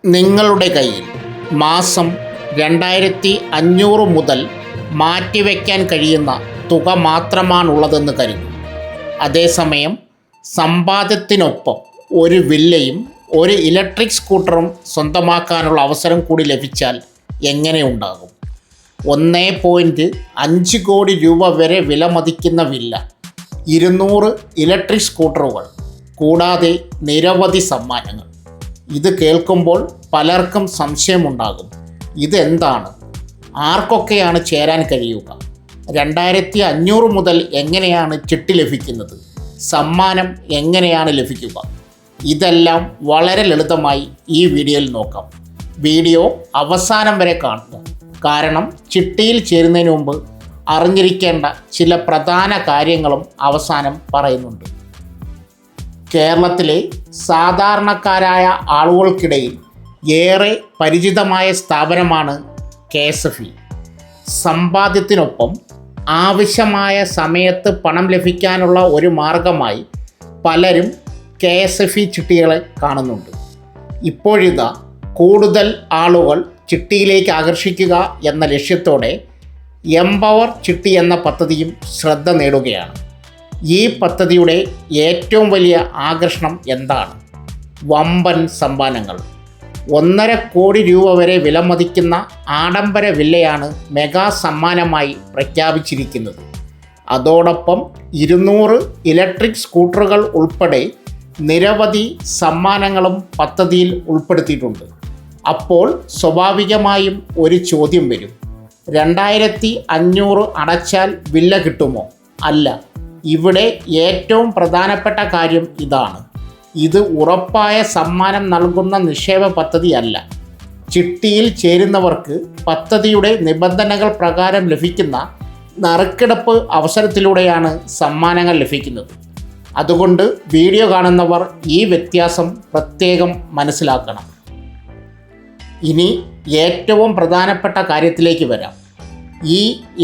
നിങ്ങളുടെ കയ്യിൽ മാസം 2500 മുതൽ മാറ്റിവെക്കാൻ കഴിയുന്ന തുക മാത്രമാണുള്ളതെന്ന് കരുതും. അതേസമയം സമ്പാദ്യത്തിനൊപ്പം ഒരു വില്ലയും ഒരു ഇലക്ട്രിക് സ്കൂട്ടറും സ്വന്തമാക്കാനുള്ള അവസരം കൂടി ലഭിച്ചാൽ എങ്ങനെ ഉണ്ടാകും? 1.5 കോടി രൂപ വരെ വിലമതിക്കുന്ന വില്ല, 200 ഇലക്ട്രിക് സ്കൂട്ടറുകൾ, കൂടാതെ നിരവധി സമ്മാനങ്ങൾ. ഇത് കേൾക്കുമ്പോൾ പലർക്കും സംശയമുണ്ടാകും. ഇതെന്താണ്? ആർക്കൊക്കെയാണ് ചേരാൻ കഴിയുക? 2500 മുതൽ എങ്ങനെയാണ് ചിട്ടി ലഭിക്കുന്നത്? സമ്മാനം എങ്ങനെയാണ് ലഭിക്കുക? ഇതെല്ലാം വളരെ ലളിതമായി ഈ വീഡിയോയിൽ നോക്കാം. വീഡിയോ അവസാനം വരെ കാണുക. കാരണം ചിട്ടിയിൽ ചേരുന്നതിന് മുമ്പ് അറിഞ്ഞിരിക്കേണ്ട ചില പ്രധാന കാര്യങ്ങളും അവസാനം പറയുന്നുണ്ട്. കേരളത്തിലെ സാധാരണക്കാരായ ആളുകൾക്കിടയിൽ ഏറെ പരിചിതമായ സ്ഥാപനമാണ് KSFE. സമ്പാദ്യത്തിനൊപ്പം ആവശ്യമായ സമയത്ത് പണം ലഭിക്കാനുള്ള ഒരു മാർഗമായി പലരും KSFE ചിട്ടികളെ കാണുന്നുണ്ട്. ഇപ്പോഴിതാ കൂടുതൽ ആളുകൾ ചിട്ടിയിലേക്ക് ആകർഷിക്കുക എന്ന ലക്ഷ്യത്തോടെ എംപവർ ചിട്ടി എന്ന പദ്ധതിയും ശ്രദ്ധ നേടുകയാണ്. ഈ പദ്ധതിയുടെ ഏറ്റവും വലിയ ആകർഷണം എന്താണ്? വമ്പൻ സമ്മാനങ്ങൾ. 1.5 കോടി രൂപ വരെ വിലമതിക്കുന്ന ആഡംബര വില്ലയാണ് മെഗാ സമ്മാനമായി പ്രഖ്യാപിച്ചിരിക്കുന്നത്. അതോടൊപ്പം 200 ഇലക്ട്രിക് സ്കൂട്ടറുകൾ ഉൾപ്പെടെ നിരവധി സമ്മാനങ്ങളും പദ്ധതിയിൽ ഉൾപ്പെടുത്തിയിട്ടുണ്ട്. അപ്പോൾ സ്വാഭാവികമായും ഒരു ചോദ്യം വരും. 2500 അടച്ചാൽ വില്ല കിട്ടുമോ? അല്ല. ഇവിടെ ഏറ്റവും പ്രധാനപ്പെട്ട കാര്യം ഇതാണ്. ഇത് ഉറപ്പായ സമ്മാനം നൽകുന്ന നിക്ഷേപ പദ്ധതിയല്ല. ചിട്ടിയിൽ ചേരുന്നവർക്ക് പദ്ധതിയുടെ നിബന്ധനകൾ പ്രകാരം ലഭിക്കുന്ന നറുക്കെടുപ്പ് അവസരത്തിലൂടെയാണ് സമ്മാനങ്ങൾ ലഭിക്കുന്നത്. അതുകൊണ്ട് വീഡിയോ കാണുന്നവർ ഈ വ്യത്യാസം പ്രത്യേകം മനസ്സിലാക്കണം. ഇനി ഏറ്റവും പ്രധാനപ്പെട്ട കാര്യത്തിലേക്ക് വരാം. ഈ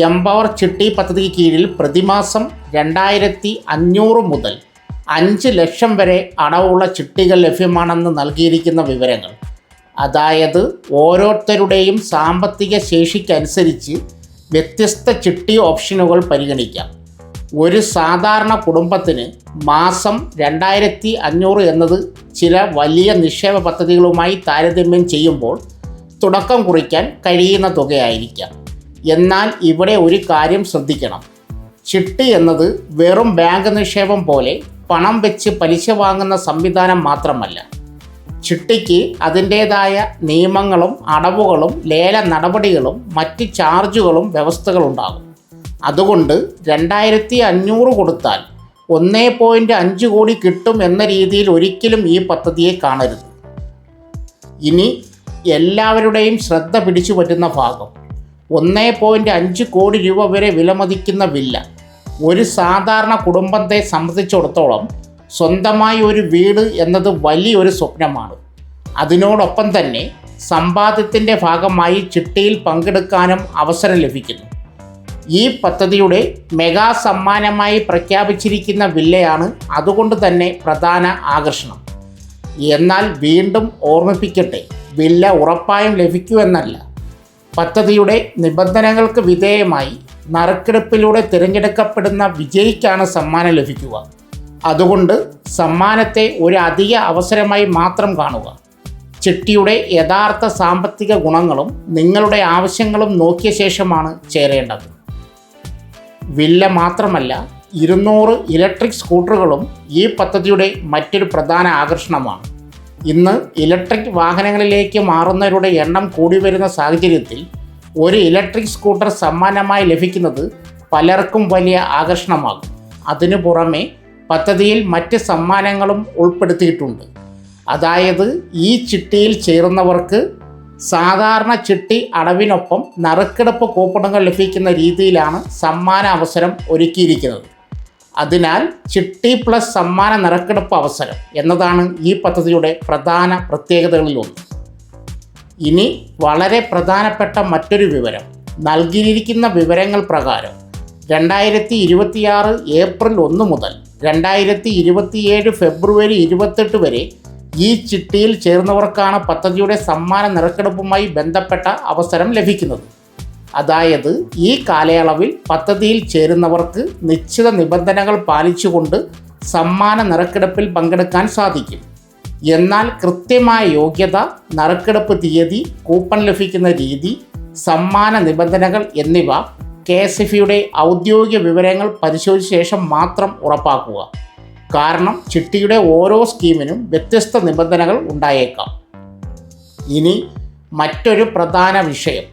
എംപവർ ചിട്ടി പദ്ധതിക്ക് കീഴിൽ പ്രതിമാസം 2500 മുതൽ 5 ലക്ഷം വരെ അടവുള്ള ചിട്ടികൾ ലഭ്യമാണെന്ന് നൽകിയിരിക്കുന്ന വിവരങ്ങൾ. അതായത് ഓരോരുത്തരുടെയും സാമ്പത്തിക ശേഷിക്കനുസരിച്ച് വ്യത്യസ്ത ചിട്ടി ഓപ്ഷനുകൾ പരിഗണിക്കാം. ഒരു സാധാരണ കുടുംബത്തിന് മാസം 2500 എന്നത് ചില വലിയ നിക്ഷേപ പദ്ധതികളുമായി താരതമ്യം ചെയ്യുമ്പോൾ തുടക്കം കുറിക്കാൻ കഴിയുന്ന തുകയായിരിക്കാം. എന്നാൽ ഇവിടെ ഒരു കാര്യം ശ്രദ്ധിക്കണം. ചിട്ടി എന്നത് വെറും ബാങ്ക് നിക്ഷേപം പോലെ പണം വെച്ച് പലിശ വാങ്ങുന്ന സംവിധാനം മാത്രമല്ല. ചിട്ടിക്ക് അതിൻ്റേതായ നിയമങ്ങളും അടവുകളും ലേല നടപടികളും മറ്റ് ചാർജുകളും വ്യവസ്ഥകളുണ്ടാകും. അതുകൊണ്ട് 2500 കൊടുത്താൽ 1.5 കോടി കിട്ടും എന്ന രീതിയിൽ ഒരിക്കലും ഈ പദ്ധതിയെ കാണരുത്. ഇനി എല്ലാവരുടെയും ശ്രദ്ധ പിടിച്ചു പറ്റുന്ന ഭാഗം. 1.5 കോടി രൂപ വരെ വിലമതിക്കുന്ന വില്ല. ഒരു സാധാരണ കുടുംബത്തെ സംബന്ധിച്ചിടത്തോളം സ്വന്തമായി ഒരു വീട് എന്നത് വലിയൊരു സ്വപ്നമാണ്. അതിനോടൊപ്പം തന്നെ സമ്പാദ്യത്തിൻ്റെ ഭാഗമായി ചിട്ടിയിൽ പങ്കെടുക്കാനും അവസരം ലഭിക്കുന്നു. ഈ പദ്ധതിയുടെ മെഗാ സമ്മാനമായി പ്രഖ്യാപിച്ചിരിക്കുന്ന വില്ലയാണ് അതുകൊണ്ട് തന്നെ പ്രധാന ആകർഷണം. എന്നാൽ വീണ്ടും ഓർമ്മിപ്പിക്കട്ടെ, വില്ല ഉറപ്പായും ലഭിക്കുമെന്നല്ല. പദ്ധതിയുടെ നിബന്ധനകൾക്ക് വിധേയമായി നറുക്കെടുപ്പിലൂടെ തിരഞ്ഞെടുക്കപ്പെടുന്ന വിജയിക്കാണ് സമ്മാനം ലഭിക്കുക. അതുകൊണ്ട് സമ്മാനത്തെ ഒരു അധിക അവസരമായി മാത്രം കാണുക. ചിട്ടിയുടെ യഥാർത്ഥ സാമ്പത്തിക ഗുണങ്ങളും നിങ്ങളുടെ ആവശ്യങ്ങളും നോക്കിയ ശേഷമാണ് ചേരേണ്ടത്. വില്ല മാത്രമല്ല, 200 ഇലക്ട്രിക് സ്കൂട്ടറുകളും ഈ പദ്ധതിയുടെ മറ്റൊരു പ്രധാന ആകർഷണമാണ്. ഇന്ന് ഇലക്ട്രിക് വാഹനങ്ങളിലേക്ക് മാറുന്നവരുടെ എണ്ണം കൂടി വരുന്ന സാഹചര്യത്തിൽ ഒരു ഇലക്ട്രിക് സ്കൂട്ടർ സമ്മാനമായി ലഭിക്കുന്നത് പലർക്കും വലിയ ആകർഷണമാകും. അതിനു പുറമെ പദ്ധതിയിൽ മറ്റ് സമ്മാനങ്ങളും ഉൾപ്പെടുത്തിയിട്ടുണ്ട്. അതായത് ഈ ചിട്ടിയിൽ ചേരുന്നവർക്ക് സാധാരണ ചിട്ടി അടവിനൊപ്പം നറുക്കെടുപ്പ് കൂപ്പണുകൾ ലഭിക്കുന്ന രീതിയിലാണ് സമ്മാന അവസരം ഒരുക്കിയിരിക്കുന്നത്. അതിനാൽ ചിട്ടി പ്ലസ് സമ്മാന നറുക്കെടുപ്പ് അവസരം എന്നതാണ് ഈ പദ്ധതിയുടെ പ്രധാന പ്രത്യേകതകളിലൊന്ന്. ഇനി വളരെ പ്രധാനപ്പെട്ട മറ്റൊരു വിവരം. നൽകിയിരിക്കുന്ന വിവരങ്ങൾ പ്രകാരം 2026 ഏപ്രിൽ 1 മുതൽ 2027 ഫെബ്രുവരി 28 വരെ ഈ ചിട്ടിയിൽ ചേർന്നവർക്കാണ് പദ്ധതിയുടെ സമ്മാന നറുക്കെടുപ്പുമായി ബന്ധപ്പെട്ട അവസരം ലഭിക്കുന്നത്. അതായത് ഈ കാലയളവിൽ പദ്ധതിയിൽ ചേരുന്നവർക്ക് നിശ്ചിത നിബന്ധനകൾ പാലിച്ചുകൊണ്ട് സമ്മാന നറുക്കെടുപ്പിൽ പങ്കെടുക്കാൻ സാധിക്കും. എന്നാൽ കൃത്യമായ യോഗ്യത, നറുക്കെടുപ്പ് തീയതി, കൂപ്പൺ ലഭിക്കുന്ന രീതി, സമ്മാന നിബന്ധനകൾ എന്നിവ KSFEയുടെ ഔദ്യോഗിക വിവരങ്ങൾ പരിശോധിച്ച ശേഷം മാത്രം ഉറപ്പാക്കുക. കാരണം ചിട്ടിയുടെ ഓരോ സ്കീമിനും വ്യത്യസ്ത നിബന്ധനകൾ ഉണ്ടായേക്കാം. ഇനി മറ്റൊരു പ്രധാന വിഷയം,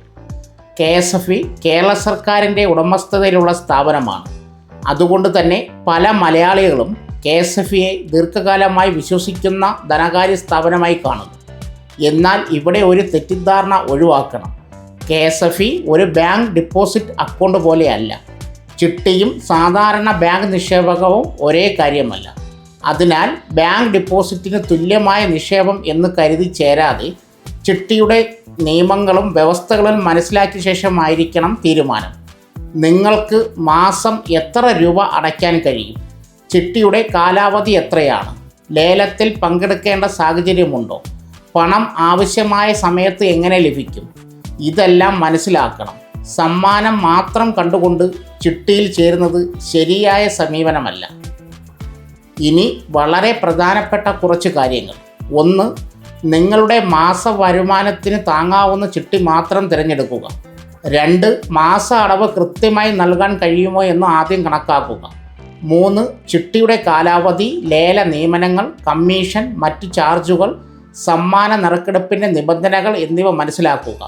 KSFE കേരള സർക്കാരിൻ്റെ ഉടമസ്ഥതയിലുള്ള സ്ഥാപനമാണ്. അതുകൊണ്ട് തന്നെ പല മലയാളികളും KSFEയെ ദീർഘകാലമായി വിശ്വസിക്കുന്ന ധനകാര്യ സ്ഥാപനമായി കാണുന്നു. എന്നാൽ ഇവിടെ ഒരു തെറ്റിദ്ധാരണ ഒഴിവാക്കണം. KSFE ഒരു ബാങ്ക് ഡിപ്പോസിറ്റ് അക്കൗണ്ട് പോലെയല്ല. ചിട്ടിയും സാധാരണ ബാങ്ക് നിക്ഷേപകവും ഒരേ കാര്യമല്ല. അതിനാൽ ബാങ്ക് ഡിപ്പോസിറ്റിന് തുല്യമായ നിക്ഷേപം എന്ന് കരുതി ചേരാതെ ചിട്ടിയുടെ നിയമങ്ങളും വ്യവസ്ഥകളും മനസ്സിലാക്കിയ ശേഷമായിരിക്കണം തീരുമാനം. നിങ്ങൾക്ക് മാസം എത്ര രൂപ അടയ്ക്കാൻ കഴിയും? ചിട്ടിയുടെ കാലാവധി എത്രയാണ്? ലേലത്തിൽ പങ്കെടുക്കേണ്ട സാഹചര്യമുണ്ടോ? പണം ആവശ്യമായ സമയത്ത് എങ്ങനെ ലഭിക്കും? ഇതെല്ലാം മനസ്സിലാക്കണം. സമ്മാനം മാത്രം കണ്ടുകൊണ്ട് ചിട്ടിയിൽ ചേരുന്നത് ശരിയായ സമീപനമല്ല. ഇനി വളരെ പ്രധാനപ്പെട്ട കുറച്ച് കാര്യങ്ങൾ. 1. നിങ്ങളുടെ മാസ വരുമാനത്തിന് താങ്ങാവുന്ന ചിട്ടി മാത്രം തിരഞ്ഞെടുക്കുക. 2. മാസ അടവ് കൃത്യമായി നൽകാൻ കഴിയുമോ എന്ന് ആദ്യം കണക്കാക്കുക. 3. ചിട്ടിയുടെ കാലാവധി, ലേല നിയമനങ്ങൾ, കമ്മീഷൻ, മറ്റ് ചാർജുകൾ, സമ്മാന നറുക്കെടുപ്പിൻ്റെ നിബന്ധനകൾ എന്നിവ മനസ്സിലാക്കുക.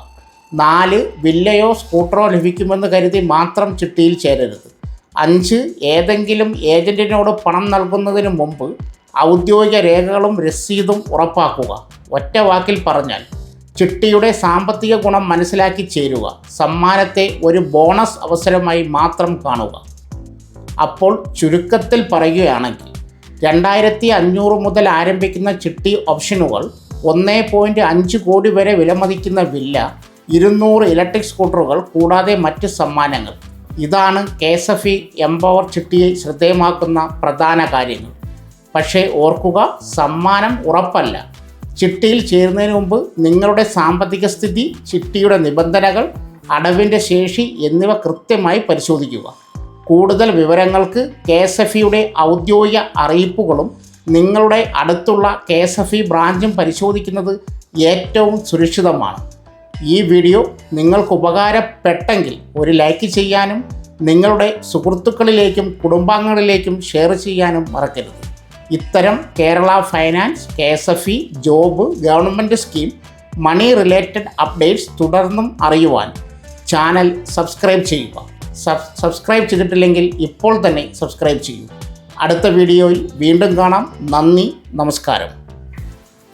4. വില്ലയോ സ്കൂട്ടറോ ലഭിക്കുമെന്ന് കരുതി മാത്രം ചിട്ടിയിൽ ചേരരുത്. 5. ഏതെങ്കിലും ഏജൻറ്റിനോട് പണം നൽകുന്നതിന് മുമ്പ് ഔദ്യോഗിക രേഖകളും രസീതും ഉറപ്പാക്കുക. ഒറ്റ വാക്കിൽ പറഞ്ഞാൽ ചിട്ടിയുടെ സാമ്പത്തിക ഗുണം മനസ്സിലാക്കി ചേരുക. സമ്മാനത്തെ ഒരു ബോണസ് അവസരമായി മാത്രം കാണുക. അപ്പോൾ ചുരുക്കത്തിൽ പറയുകയാണെങ്കിൽ 2500 മുതൽ ആരംഭിക്കുന്ന ചിട്ടി ഓപ്ഷനുകൾ, 1.5 കോടി വരെ വിലമതിക്കുന്ന വില്ല, 200 ഇലക്ട്രിക് സ്കൂട്ടറുകൾ കൂടാതെ മറ്റ് സമ്മാനങ്ങൾ. ഇതാണ് KSFE എംപവർ ചിട്ടിയെ ശ്രദ്ധേയമാക്കുന്ന പ്രധാന കാര്യങ്ങൾ. പക്ഷേ ഓർക്കുക, സമ്മാനം ഉറപ്പല്ല. ചിട്ടിയിൽ ചേരുന്നതിന് മുമ്പ് നിങ്ങളുടെ സാമ്പത്തിക സ്ഥിതി, ചിട്ടിയുടെ നിബന്ധനകൾ, അടവിൻ്റെ ശേഷി എന്നിവ കൃത്യമായി പരിശോധിക്കുക. കൂടുതൽ വിവരങ്ങൾക്ക് KSFEയുടെ ഔദ്യോഗിക അറിയിപ്പുകളും നിങ്ങളുടെ അടുത്തുള്ള KSFE ബ്രാഞ്ചും പരിശോധിക്കുന്നത് ഏറ്റവും സുരക്ഷിതമാണ്. ഈ വീഡിയോ നിങ്ങൾക്ക് ഉപകാരപ്പെട്ടെങ്കിൽ ഒരു ലൈക്ക് ചെയ്യാനും നിങ്ങളുടെ സുഹൃത്തുക്കളിലേക്കും കുടുംബാംഗങ്ങളിലേക്കും ഷെയർ ചെയ്യാനും മറക്കരുത്. ഇത്തരം Kerala finance, KSFE, job, government scheme, money related updates തുടർന്നും അറിയുവാൻ ചാനൽ സബ്സ്ക്രൈബ് ചെയ്യുക. സബ്സ്ക്രൈബ് ചെയ്തിട്ടില്ലെങ്കിൽ ഇപ്പോൾ തന്നെ സബ്സ്ക്രൈബ് ചെയ്യൂ. അടുത്ത വീഡിയോയിൽ വീണ്ടും കാണാം. നന്ദി, നമസ്കാരം.